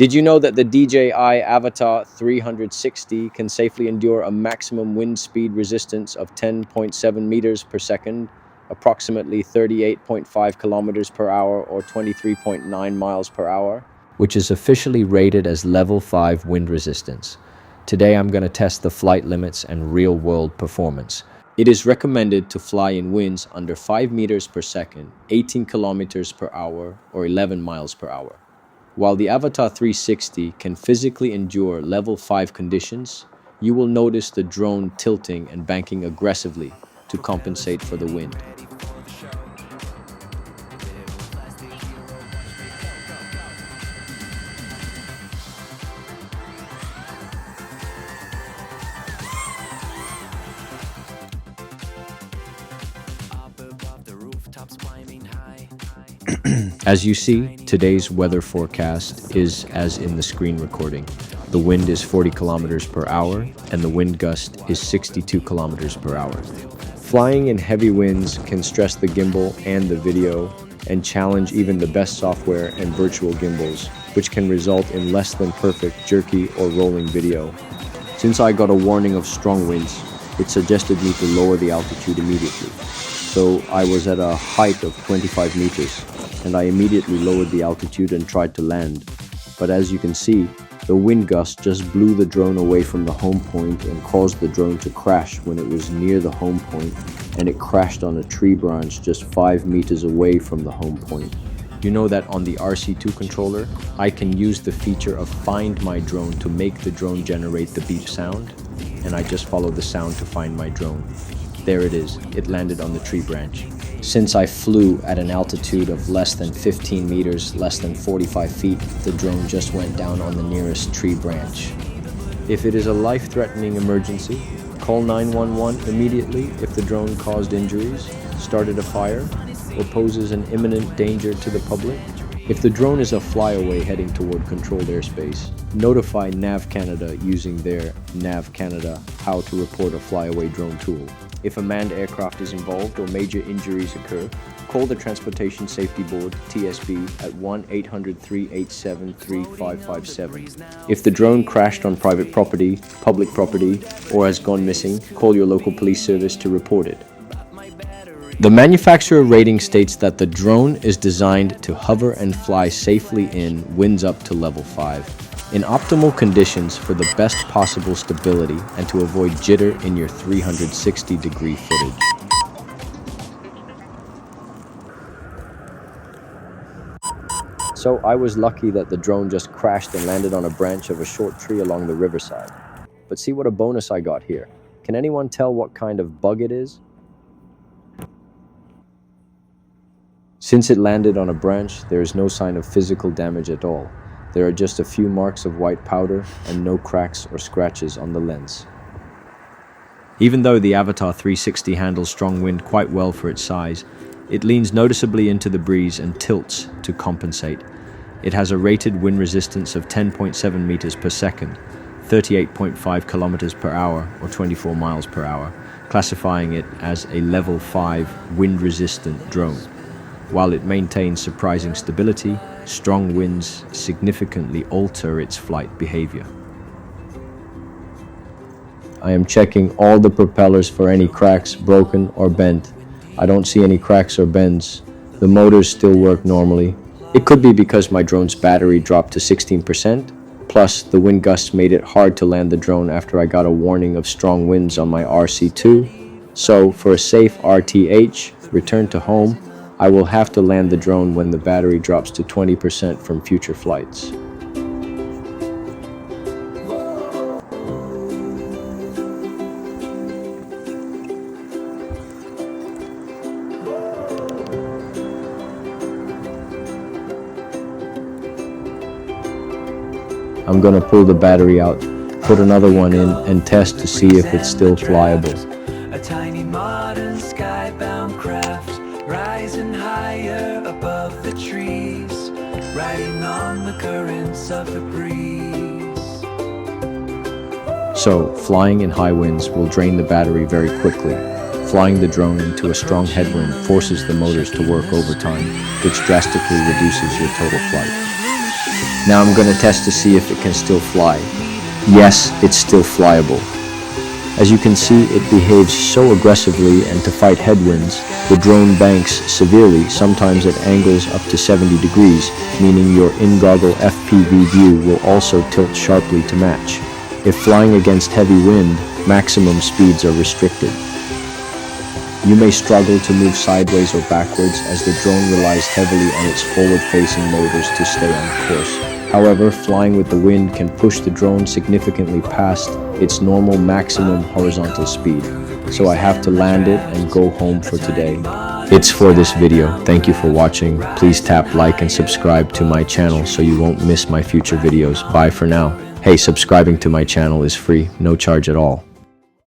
Did you know that the DJI Avata 360 can safely endure a maximum wind speed resistance of 10.7 meters per second, approximately 38.5 kilometers per hour or 23.9 miles per hour, which is officially rated as level 5 wind resistance? Today I'm going to test the flight limits and real-world performance. It is recommended to fly in winds under 5 meters per second, 18 kilometers per hour or 11 miles per hour. While the Avata 360 can physically endure level 5 conditions, you will notice the drone tilting and banking aggressively to compensate for the wind. As you see, today's weather forecast is as in the screen recording. The wind is 40 kilometers per hour and the wind gust is 62 kilometers per hour. Flying in heavy winds can stress the gimbal and the video and challenge even the best software and virtual gimbals, which can result in less than perfect jerky or rolling video. Since I got a warning of strong winds, it suggested me to lower the altitude immediately. So I was at a height of 25 meters. And I immediately lowered the altitude and tried to land. But as you can see, the wind gust just blew the drone away from the home point and caused the drone to crash when it was near the home point, and it crashed on a tree branch just 5 meters away from the home point. You know that on the RC2 controller, I can use the feature of Find My Drone to make the drone generate the beep sound, and I just follow the sound to find my drone. There it is, it landed on the tree branch. Since I flew at an altitude of less than 15 meters, less than 45 feet, the drone just went down on the nearest tree branch. If it is a life-threatening emergency, call 911 immediately if the drone caused injuries, started a fire, or poses an imminent danger to the public. If the drone is a flyaway heading toward controlled airspace, notify Nav Canada using their Nav Canada How to Report a Flyaway Drone tool. If a manned aircraft is involved or major injuries occur, call the Transportation Safety Board, TSB, at 1-800-387-3557. If the drone crashed on private property, public property, or has gone missing, call your local police service to report it. The manufacturer rating states that the drone is designed to hover and fly safely in winds up to level 5. In optimal conditions for the best possible stability and to avoid jitter in your 360-degree footage. So I was lucky that the drone just crashed and landed on a branch of a short tree along the riverside. But see what a bonus I got here. Can anyone tell what kind of bug it is? Since it landed on a branch, there is no sign of physical damage at all. There are just a few marks of white powder and no cracks or scratches on the lens. Even though the Avata 360 handles strong wind quite well for its size, it leans noticeably into the breeze and tilts to compensate. It has a rated wind resistance of 10.7 meters per second, 38.5 kilometers per hour or 24 miles per hour, classifying it as a level 5 wind-resistant drone. While it maintains surprising stability, strong winds significantly alter its flight behavior. I am checking all the propellers for any cracks, broken or bent. I don't see any cracks or bends. The motors still work normally. It could be because my drone's battery dropped to 16%, plus the wind gusts made it hard to land the drone after I got a warning of strong winds on my RC2. So for a safe RTH, return to home, I will have to land the drone when the battery drops to 20% from future flights. I'm gonna pull the battery out, put another one in, and test to see if it's still flyable. A tiny modern skybound craft, rising higher above the trees, riding on the currents of the breeze. So, flying in high winds will drain the battery very quickly. Flying the drone into a strong headwind forces the motors to work overtime, which drastically reduces your total flight. Now I'm gonna test to see if it can still fly. Yes, it's still flyable. As you can see, it behaves so aggressively, and to fight headwinds, the drone banks severely, sometimes at angles up to 70 degrees, meaning your in-goggle FPV view will also tilt sharply to match. If flying against heavy wind, maximum speeds are restricted. You may struggle to move sideways or backwards as the drone relies heavily on its forward-facing motors to stay on course. However, flying with the wind can push the drone significantly past its normal maximum horizontal speed. So I have to land it and go home for today. It's for this video. Thank you for watching. Please tap like and subscribe to my channel so you won't miss my future videos. Bye for now. Hey, subscribing to my channel is free, no charge at all.